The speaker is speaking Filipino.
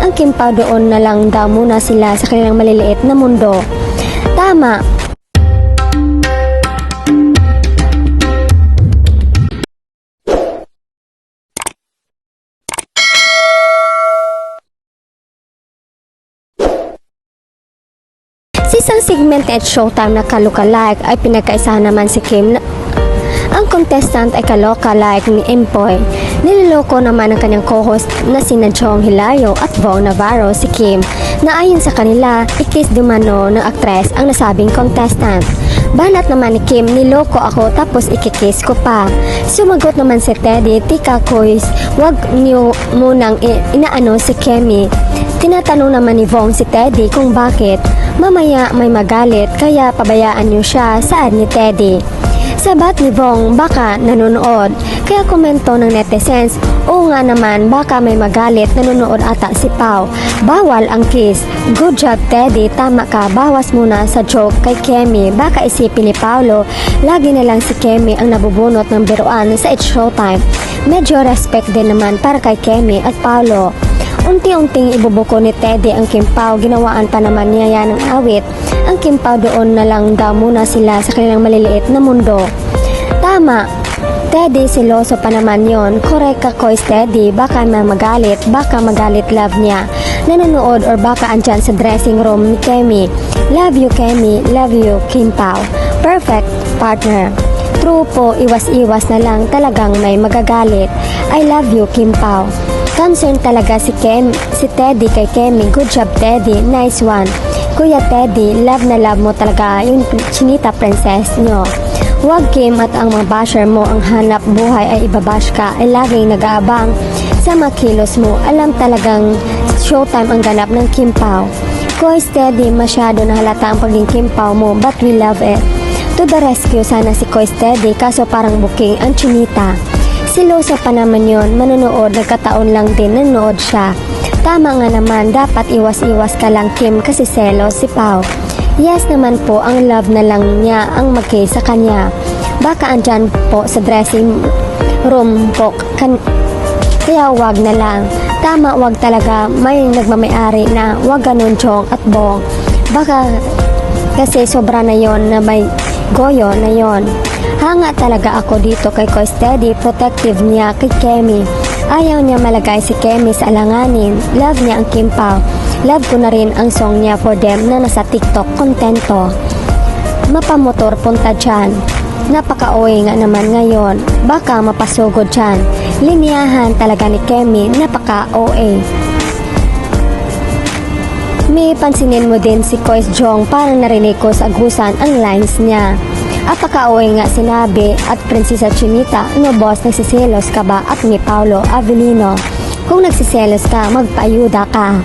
ang Kim Pao doon na lang daw muna sila sa kanilang maliliit na mundo. Tama. Sa isang segment at Showtime na kalukalike ay pinagkaisahan naman si Kim na ang contestant ay kaloka-like ni Empoy. Niloloko naman ang kanyang co-host na sina Chong Hilario at Bong Navarro si Kim na ayon sa kanila, ikis dumano ng aktres ang nasabing contestant. Banat naman ni Kim, niloko ako tapos ikikis ko pa. Sumagot naman si Teddy, tika kois, wag niyo munang inaano si Kemi. Tinatanong naman ni Bong si Teddy kung bakit. Mamaya may magalit kaya pabayaan niyo siya, saad ni Teddy. Sabat ni Bong, baka nanonood. Kaya komento ng netizens, oo nga naman, baka may magalit, nanonood ata si Pao. Bawal ang kiss. Good job Teddy, tama ka, bawas muna sa joke kay Kemi. Baka isipin ni Paolo, lagi na lang si Kemi ang nabubunot ng biruan sa It's Showtime. Medyo respect din naman para kay Kemi at Paolo. Unti-unting ibubuko ni Teddy ang Kim Pao, ginawaan pa naman niya yan ng awit. Ang Kim Pao doon na lang daw muna sila sa kanilang maliliit na mundo. Tama. Teddy, siloso pa naman yon. Correct ka, Kois Teddy. Baka magalit love niya. Nanonood or baka andyan sa dressing room ni Kemi. Love you, Kemi. Love you, Kim Pao. Perfect partner. True po, iwas-iwas na lang talagang may magagalit. I love you, Kim Pao. Concern talaga si Teddy kay Kemi. Good job, Teddy. Nice one. Kuya Teddy, love na love mo talaga yung chinita princess nyo. Huwag Kim at ang mga basher mo ang hanap buhay ay ibabash ka ay laging nag-aabang sa mga kilos mo. Alam talagang Showtime ang ganap ng Kim Pao. Kuya Teddy, masyado na halata ang pagiging Kim Pao mo but we love it. To the rescue sana si Kuya Teddy kaso parang booking ang chinita. Silosa pa naman yon, manonood, nagkataon lang din nanonood siya. Tama nga naman, dapat iwas-iwas ka lang Kim kasi selos si Pao. Yes naman po, ang love na lang niya ang mag-kiss sa kanya. Baka andyan po sa dressing room po, kaya wag na lang. Tama, wag talaga, may nagmamayari na wag ganun Chong at Bong. Baka kasi sobra na yon na may goyo na yon. Hanga talaga ako dito kay Kois Teddy, protective niya kay Kemi. Ayaw niya malagay si Kemi sa alanganin. Love niya ang Kim Pao. Love ko na rin ang song niya for them na nasa TikTok, kontento. Mapamotor punta dyan. Napaka-OA nga naman ngayon. Baka mapasugod dyan. Liniyahan talaga ni Kemi, napaka-OA. May pansinin mo din si Kois Jong, parang narinig ko sa agusan ang lines niya. Apaka-OA nga sinabi at Prinsesa Chinita, no boss, nagsisilos ka ba? At ni Paolo Avellino, kung nagsisilos ka, magpaayuda ka.